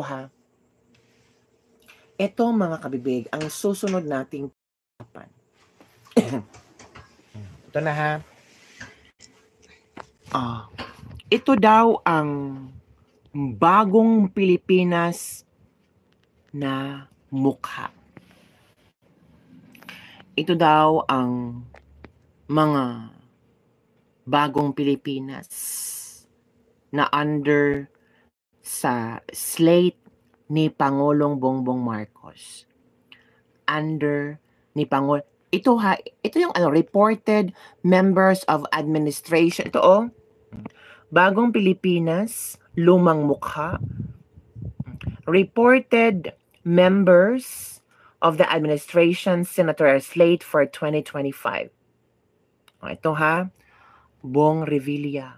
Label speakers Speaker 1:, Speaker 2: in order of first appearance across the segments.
Speaker 1: ha. Ito mga kabibig, ang susunod nating pag-usapan. Ito na ha. Ito daw ang bagong Pilipinas na mukha. Ito daw ang mga bagong Pilipinas na under sa slate ni Pangulong Bongbong Marcos. Under ni Pangulong. Ito ha, ito yung reported members of administration. Ito bagong Pilipinas, lumang mukha. Reported members of the administration senatorial slate for 2025. Ito ha, Bong Revilla,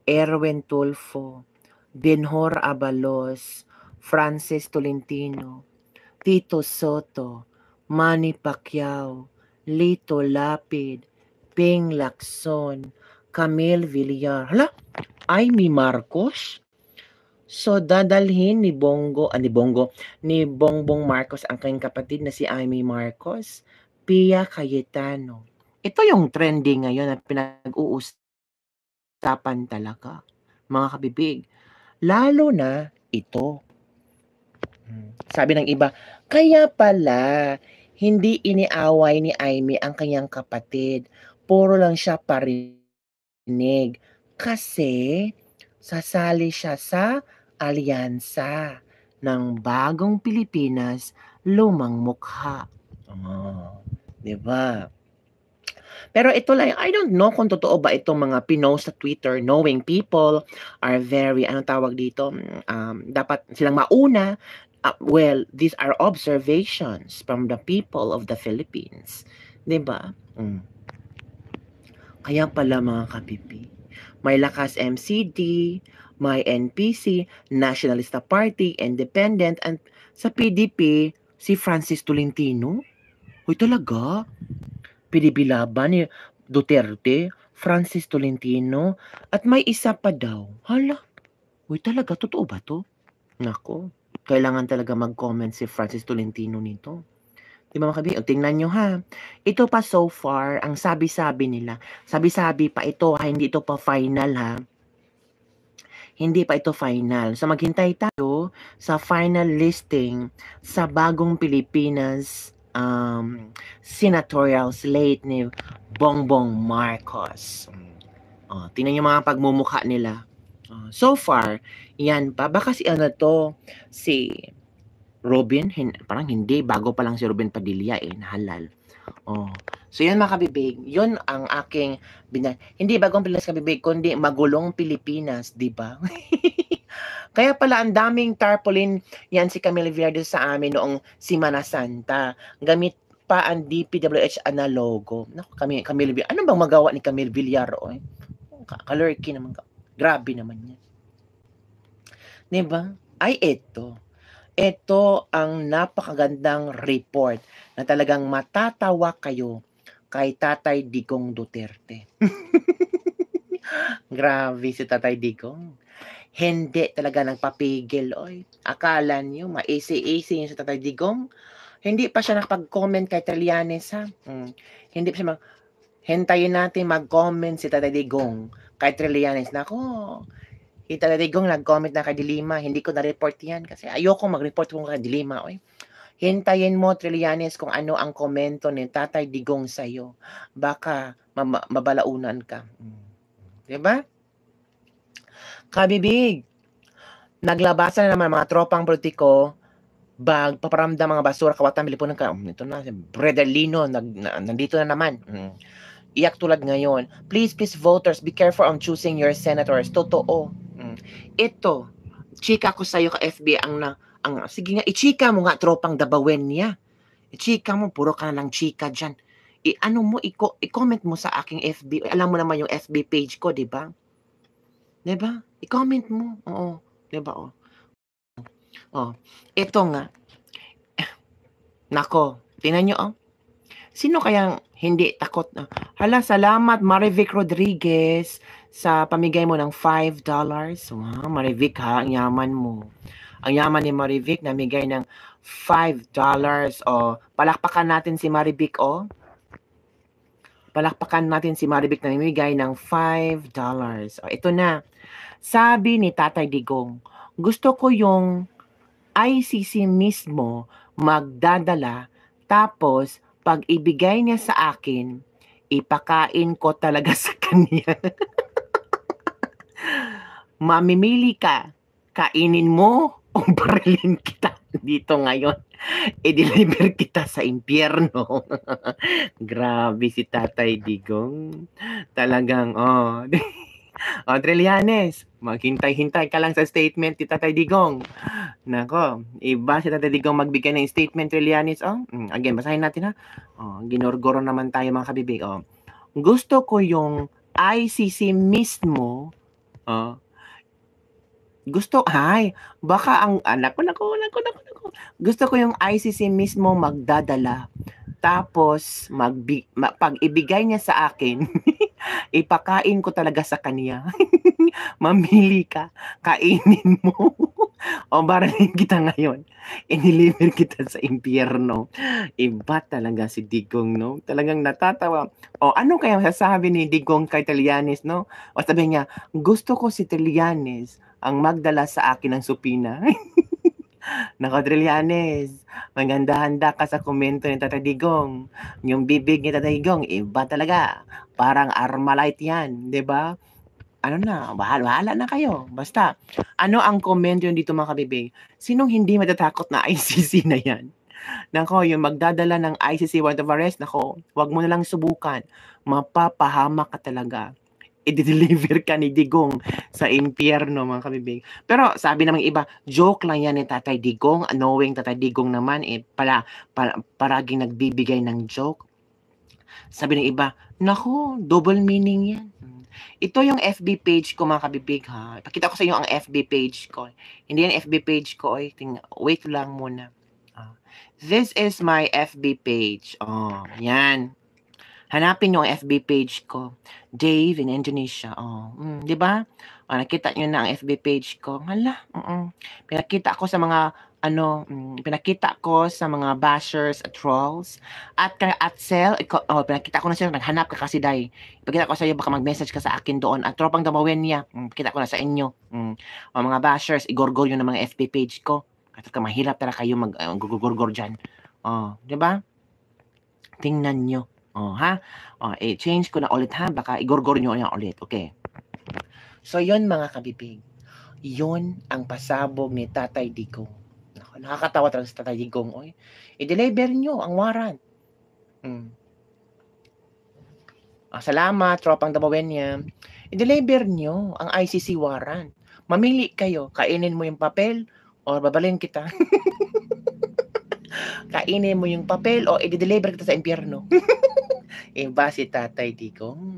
Speaker 1: Erwin Tulfo, Benhur Abalos, Francis Tolentino, Tito Soto, Manny Pacquiao, Lito Lapid, Ping Lacson, Camille Villar. Hala, Amy Marcos? So, dadalhin ni Bongbong Marcos ang kanyang kapatid na si Amy Marcos, Pia Cayetano. Ito yung trending ngayon na pinag-uusapan talaga, mga kabibig. Lalo na ito. Sabi ng iba, kaya pala, hindi iniaway ni Amy ang kanyang kapatid. Puro lang siya parinig. Kasi, sasali siya sa alyansa ng bagong Pilipinas, lumang mukha. Diba? Pero ito lang, I don't know kung totoo ba itong mga pinost sa Twitter, knowing people are very, anong tawag dito, dapat silang mauna. Well, these are observations from the people of the Philippines. Diba? Kaya pala mga kapipi, may Lakas MCD, may NPC, Nationalista Party, Independent, and sa PDP, si Francis Tolentino. Uy, talaga? PDP laban ni Duterte, Francis Tolentino, at may isa pa daw. Hala, uy talaga, totoo ba to? Nako, kailangan talaga mag-comment si Francis Tolentino nito. Di ba mga kaibigan? Tingnan nyo ha. Ito pa so far, ang sabi-sabi nila. Sabi-sabi pa ito ha, hindi ito pa final ha. Hindi pa ito final. So maghintay tayo sa final listing sa bagong Pilipinas senatorial slate ni Bongbong Marcos. Tingnan yung mga pagmumukha nila. So far, yan pa. Baka si si Robin, parang hindi, bago pa lang si Robin Padilla nahalal. So yan mga kabibig, yun ang aking hindi bagong Pilipinas kabibig, kundi magulong Pilipinas, di ba? Kaya pala ang daming tarpaulin yan si Camille Villar sa amin noong Semana Santa. Gamit pa ang DPWH na logo. Naku, Camille Villar. Ano bang magawa ni Camille Villar? Kalurky naman. Grabe naman yan. Diba? Ay, ito. Ito ang napakagandang report na talagang matatawa kayo kay Tatay Digong Duterte. Grabe si Tatay Digong. Hindi talaga nagpapigil. Akala niyo, ma-easy-easy yung si Tatay Digong. Hindi pa siya nakapag-comment kay Trillanes ha. Hindi pa siya hintayin natin mag-comment si Tatay Digong kay Trillanes. Nako, si Tatay Digong nag-comment na kay Dilima. Hindi ko na-report yan kasi ayoko mag-report kung kay Dilima. Hintayin mo, Trillanes, kung ano ang komento ni Tatay Digong sa'yo. Baka mabalaunan ka. Diba? Kabibig, naglabasan na naman mga tropang politiko, paparamdam mga basura, kawatan, Pilipinas ka. Ito na, Brother Lino, nandito na naman. Iyak tulad ngayon. Please, voters, be careful on choosing your senators. Totoo. Ito, chika ko sa'yo ka FB, sige nga, ichika mo nga tropang dabawen niya. Ichika mo, puro ka na lang chika dyan. I-comment mo sa aking FB. Alam mo naman yung FB page ko, di ba? Diba? I-comment mo. Oo. Diba? Ito nga. Nako. Tingnan nyo, Sino kayang hindi takot na, hala, salamat Marivic Rodriguez sa pamigay mo ng $5. Wow, Marivic ha, ang yaman mo. Ang yaman ni Marivic, namigay ng $5. O, palakpakan natin si Marivic, o. Palakpakan natin si Marivic na namigay ng $5. O, ito na. Sabi ni Tatay Digong, gusto ko yung ICC mismo magdadala, tapos pag ibigay niya sa akin, ipakain ko talaga sa kanya. Mamimili ka, kainin mo o barilin kita dito ngayon. I-deliver kita sa impyerno. Grabe si Tatay Digong. Talagang, oh. O, Trillanes, maghintay-hintay ka lang sa statement ni Tatay Digong. Nako, iba si Tatay Digong magbigay ng statement, Trillanes. Oh, again, basahin natin ha. Oh, ginorgoro naman tayo mga kabibig. Oh, gusto ko yung ICC mismo. Oh, gusto, baka ang anak ko, nako. Gusto ko yung ICC mismo magdadala. Tapos, pag ibigay niya sa akin, ipakain ko talaga sa kanya. Mamili ka, kainin mo. O barilin kita ngayon, i-deliver kita sa impyerno. Iba talaga si Digong, no? Talagang natatawa. O ano kaya masasabi ni Digong kay Trillanes, no? O sabi niya, gusto ko si Trillanes ang magdala sa akin ng supina. Nako, Trillanes, maganda-handa ka sa komento ni Tatay Digong. Yung bibig ni Tatay Digong, iba talaga. Parang Armalite yan, di ba? Ano na, bahala na kayo. Basta, ano ang komento yun dito mga kabibig? Sinong hindi matatakot na ICC na yan? Nako, yung magdadala ng ICC warrant of arrest, nako, wag mo na lang subukan. Mapapahamak ka talaga. I-deliver ka ni Digong sa impyerno, mga kabibig. Pero sabi namang iba, joke lang yan ni Tatay Digong. Knowing Tatay Digong naman, paraging nagbibigay ng joke. Sabi ng iba, nako, double meaning yan. Ito yung FB page ko mga kabibig ha. Pakita ko sa inyo ang FB page ko. Hindi yung FB page ko. Wait lang muna. This is my FB page. Oh, yan. Hanapin nyo ang FB page ko. Dave in Indonesia. Oh, di ba? Nakita nyo na ang FB page ko. Hala, pinakita ko sa mga pinakita ko sa mga bashers at trolls. At Sel, pinakita ko na sila, naghanap ka kasi dahil. Ipakita ko sa iyo, baka mag-message ka sa akin doon. At Tropang Damawenya, pakita ko na sa inyo. O mga bashers, igorgor yun ng mga FB page ko. Kasi mahirap talaga kayo mag-gurgor dyan. Di ba? Tingnan nyo. Change ko na ulit ha. Baka igorgor nyo yan ulit. Okay. So, yun mga kabibig. Yun ang pasabog ni Tatay Digong. Nakakatawa talaga sa Tatay Digong. I-deliver nyo ang warrant. Salamat, Tropang Damawenya. I-deliver nyo ang ICC warrant. Mamili kayo. Kainin mo yung papel o babalin kita. Kainin mo yung papel o i-deliver kita sa impyerno. Iba si Tatay Digong.